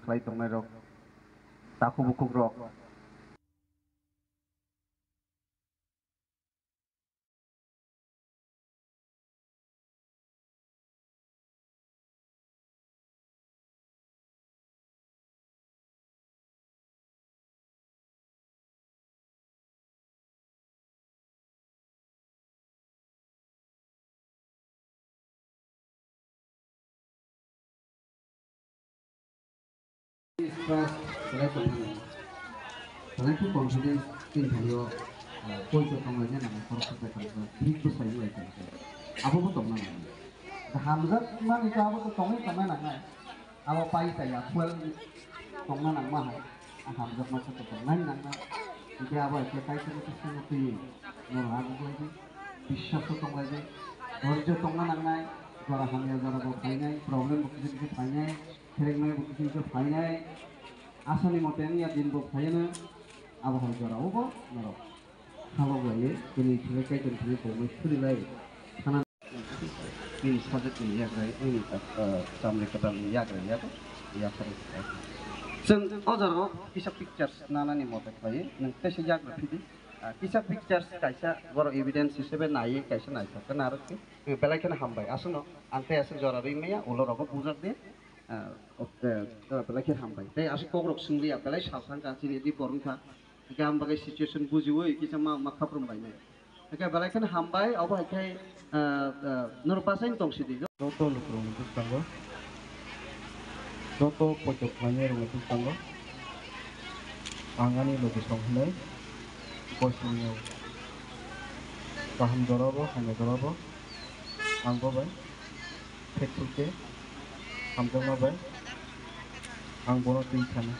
khlai tongnai rok taku bukuk rok trust khlai tongnai khlai tu confidence tin thayo koi to tongnai na korok ta kan big to sai lai kan abo bo tongnai na hamzat man ka abo to tongnai tongnai na ngai abo pai sai ya fuel tongnai na ma hamzat ma to tongnai na na ide abo ke kai to to sang tu no abo ko ji বিশ্বাস tongnai ji ধৈর্য tongnai na ngai jora hamya jora bo phainai problem bo kisi phainai therengmai bo kisi phainai asani moten ya din bo phaina abo hal jora obo naro halo gaye kini thile kai ton thile ko mo suri lai khana ini sajak ni ya gai ini samle kata ya gai ya ko ya khare seng ojaro kisa pictures nana ni motek bai nang tese jak na phidi kisa pictures kaisa goro evidence hisebe nai kaisa nai sakna arok ki belai kana hambai asuno ante asuk jora rimya ulo rogo bujak de belai hambai tei asuk kogrok singli belai sasang ka chini di porungka gam bagai situation bujiwoi kisa ma khaprum bai nai eka belai kana hambai abo hakai nurpasain tongsidi Toto lukrong itu tanggo, toto pojok banyak rumah itu tanggo, angani logi songhne, bosnya, paham dorabo, hanya dorabo, anggo bay, fetulke, hamjong bay, angbono tingkana,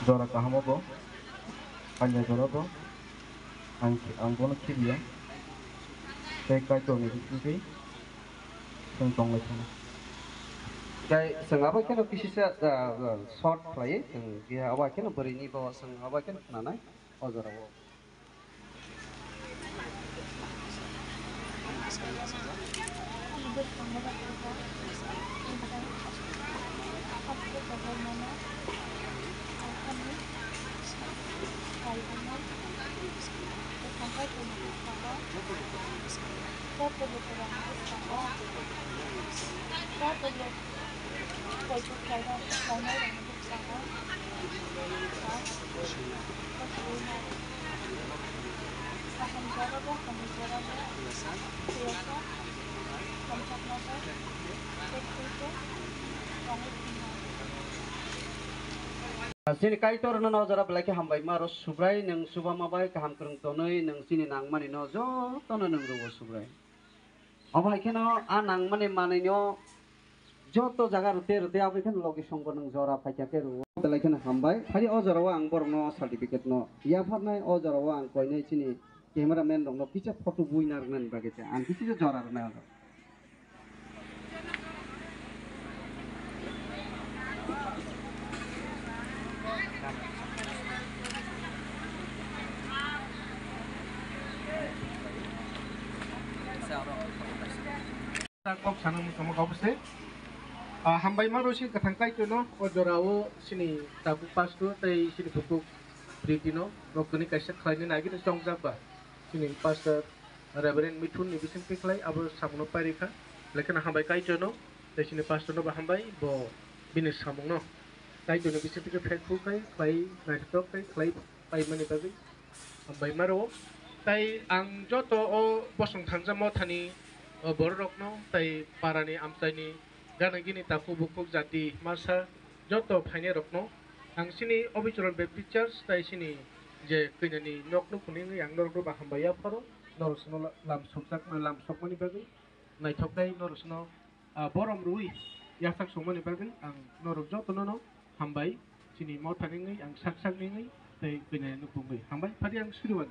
dora kahamobo, hanya dorabo, angbono kiriya. Kai to ni tu seng tong lai sana kai seng aba kena kisi sa short play dia aba kena beri ni bawa seng aba kena nanai ojara wo sini kai tor no jara belai hambai maro subrai nang subama bai kaham krung tonoi nang sini nang mani no jo tono nang ro subrai aba kena a nang mani mani no joto jaga rute rute abi kan logi songko nang jora paikya ke ro belai kena hambai phari o jara wa ang bor no certificate no ya pharnai o jara wa ang koinai sini cameraman rong no kicha photo buinar nan bagete ang kicha jora na kok sana sama kau pasti hambai maro si katangkai tu no ojorao sini tabu pas tu tei sini buku britino rokuni kaisa khlaini nagi song jaba sini pastor Reverend Mithun ni bising piklai abo samno parika lekin hambai kai tu no tei sini pastor no hambai bo binis samung no kai tu ni bising pikir Facebook kai TikTok kai pai mani babi hambai maro tai ang joto o bosong thangjamo thani borok no tai parani amtaini gana gini taku bukuk jati masa joto phaine rok no ang sini obichoron be pictures tai sini je kinani nok no kuning yang norok ba hambaya pharo norosno lam soksak na lam sokmani bagi naithokdai norosno borom rui yasak sokmani bagi ang norok joto no hambai sini mau thaningi ang saksak ningi tai kinani nupumbai hambai phari ang siriwan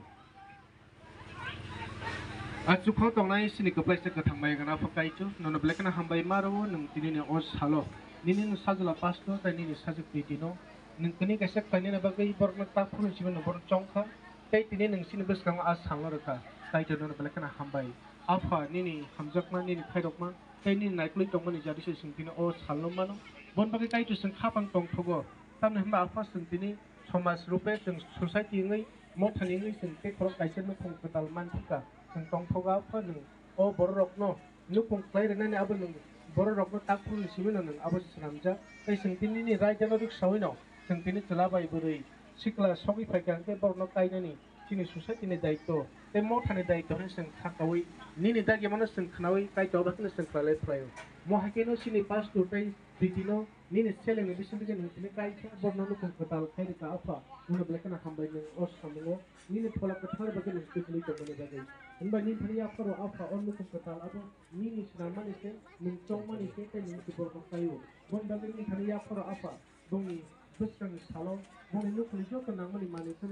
Acuko tongnai sini keplai se ketangbai gana pakai cu nono black na hambai maro nung tini ne os halo nini nu sajula pasto ta nini sajuk pitino nung kini kasak kani na bagai borna ta phun siban no born chongkha tai tini nung sini bes kang as hanglo reka tai tu nono black na hambai afa nini hamjakma nini khairokma tai nini naikli tongmani jadi se singtini os halo mano bon bagi kai tu sing khapang tong thogo tamne hamba alpha sing tini somas rupe sing society ngai mo thani ngai sing te khorok kaisen no khong katal man thika sing tong thoga pha nung o borok no nupung klai rena ne abul nung borok no tak phun simin nung abul sanamja kai sing tini ni rai jano dik sawino sing tini chula bai burui sikla sogi phaikan te borno kai nani chini society ni daito te mo thani daito ne sing khakawi ni ni dagi mano sing khnawi kai to ba ne sing klai phrayo mo hakeno sini pas tu tai ditino ni ne sele ne bisin bisin ne kai borno no khong katal kai ka afa una blekana hambai ne os samungo ni ne phola kathar ba ne spitali to mane bagai unba ni thani afaro afa on no khong katal abo ni ni snama ne se ning chong ma ne se te ni ti borno kayo bon ba ni thani afaro afa boni busrang salon boni no kholi jo kana mani mane se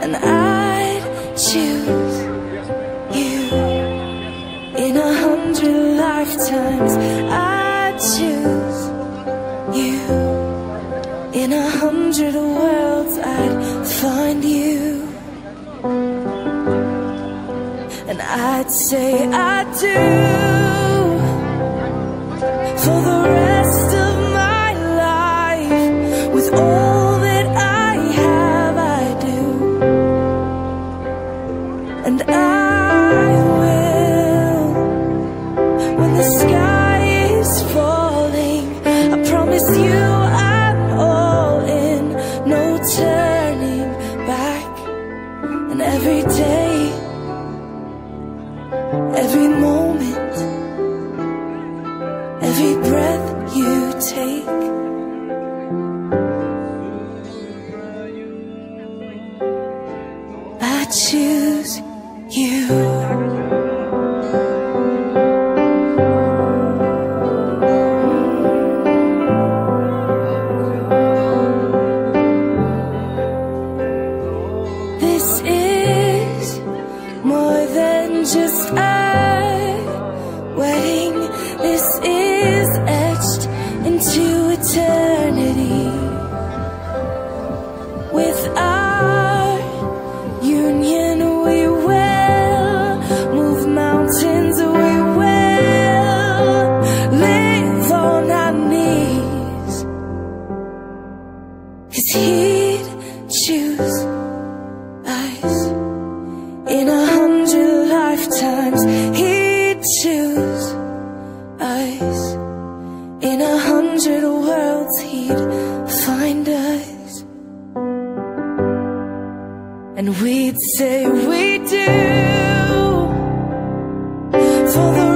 and I'd choose you in 100 lifetimes. I'd choose you in 100 worlds. I'd find you, and I'd say I do for the rest of my life with all that I have. I do, and I will when the sky is falling. I promise you I'm all in, no turning back. And every day, every moment, every breath you take, I choose you. This is more than just a wedding. This is etched into eternity. With our union, we will move mountains. We will live on our knees, 'cause he'd choose us in 100 lifetimes. He'd choose us in 100 worlds. He'd find us, and we'd say we do for the